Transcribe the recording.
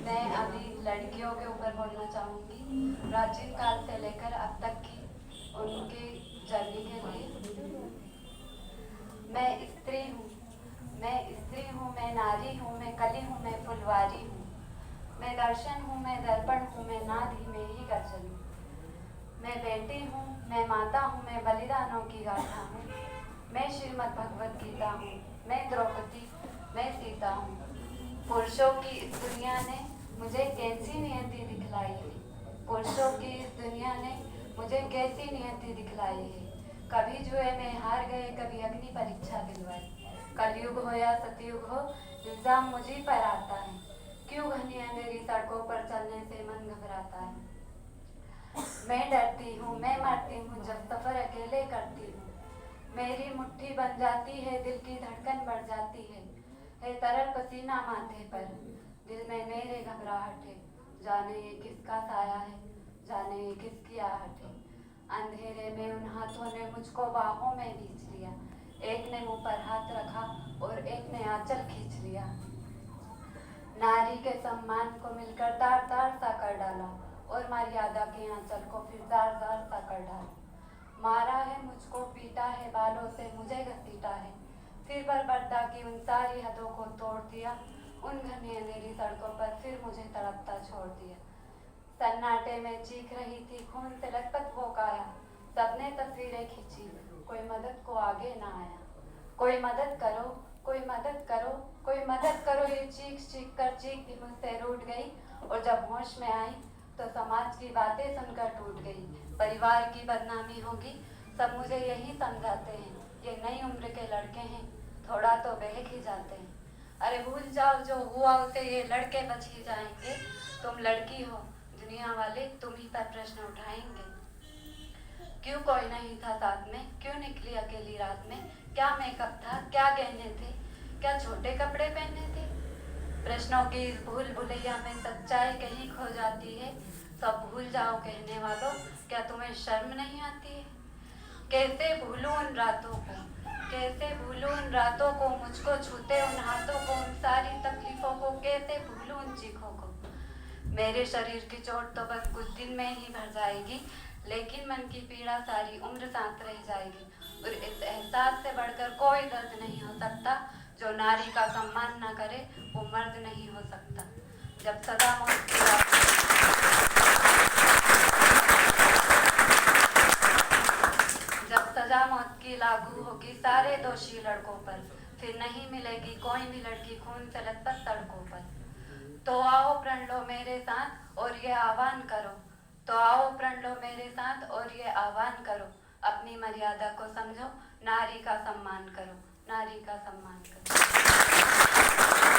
मैं अभी लड़कियों के ऊपर बोलना चाहूँगी। प्राचीन काल से लेकर अब तक की उनके जर्नी के लिए। मैं स्त्री हूँ, मैं स्त्री हूँ, मैं नारी हूँ, मैं कली हूँ, मैं फुलवारी हूँ, मैं दर्शन हूँ, मैं दर्पण हूँ, मैं नाद ही में ही गर्जन हूँ। मैं बेटी हूँ, मैं माता हूँ, मैं बलिदानों की गाथा हूँ, मैं श्रीमद् भगवत गीता हूँ, मैं द्रौपदी, मैं सीता हूँ। पुरुषों की इस दुनिया ने मुझे कैसी नियति दिखलाई है, पुरुषों की इस दुनिया ने मुझे कैसी नियति दिखलाई है। कभी जुए में हार गए, कभी अग्नि परीक्षा दिलवाई। कलयुग हो या सतयुग हो, इल्जाम मुझी पर आता है। क्यों घनी अंधेरी सड़कों पर चलने से मन घबराता है। मैं डरती हूँ, मैं मरती हूँ जब सफर अकेले करती हूँ। मेरी मुट्ठी बन जाती है, दिल की धड़कन बढ़ जाती है तरल पसीना माथे पर। दिल में मेरे घबराहट है, जाने ये किसका साया है, जाने ये किसकी आहट है। अंधेरे में उन हाथों ने मुझको बाहों में खींच लिया, एक ने मुंह पर हाथ रखा और एक ने आंचल खींच लिया। नारी के सम्मान को मिलकर तार तार सा कर डाला और मर्यादा के आंचल को फिर जार जार सा कर डाला। मारा है मुझको, पीटा है, बालों से मुझे घसीटा है, फिर बर्बरता की उन सारी हदों को तोड़ दिया। उन घनी अंधेरी सड़कों पर फिर मुझे तड़पता छोड़ दिया। सन्नाटे में चीख रही थी, खून से लथपथ वो काया। सबने तस्वीरें खींची, कोई मदद को आगे ना आया। कोई मदद करो, कोई मदद करो, कोई मदद करो, ये चीख चीख कर चीख भी मुझसे रूठ गई। और जब होश में आई तो समाज की बातें सुनकर टूट गई। परिवार की बदनामी होगी, सब मुझे यही समझाते हैं, ये नई उम्र के लड़के हैं, थोड़ा तो बहक ही जाते हैं। अरे भूल जाओ जो हुआ उसे, ये लड़के बच ही जाएंगे। तुम लड़की हो, दुनिया वाले तुम ही पर प्रश्न उठाएंगे। क्यों कोई नहीं था साथ में, क्यों निकली अकेली रात में, क्या मेकअप था, क्या गहने थे, क्या छोटे कपड़े पहने थे। प्रश्नों की इस भूल भुलैया में सच्चाई कहीं खो जाती है। सब भूल जाओ कहने वालों, क्या तुम्हें शर्म नहीं आती है। कैसे भूलूं उन रातों को, कैसे भूलूं उन रातों को, मुझको छूते उन हाथों को, उन सारी तकलीफों को, कैसे भूलूं उन चीखों को। मेरे शरीर की चोट तो बस कुछ दिन में ही भर जाएगी, लेकिन मन की पीड़ा सारी उम्र साथ रह जाएगी। और इस एहसास से बढ़कर कोई दर्द नहीं हो सकता, जो नारी का सम्मान न करे वो मर्द नहीं हो सकता। जब सदा मौत की जब सजा मौत की लागू होगी सारे दोषी लड़कों पर, फिर नहीं मिलेगी कोई भी लड़की खून से लथपथ सड़कों पर। तो आओ प्रण लो मेरे साथ और ये आह्वान करो, तो आओ प्रण लो मेरे साथ और ये आह्वान करो। अपनी मर्यादा को समझो, नारी का सम्मान करो, नारी का सम्मान करो।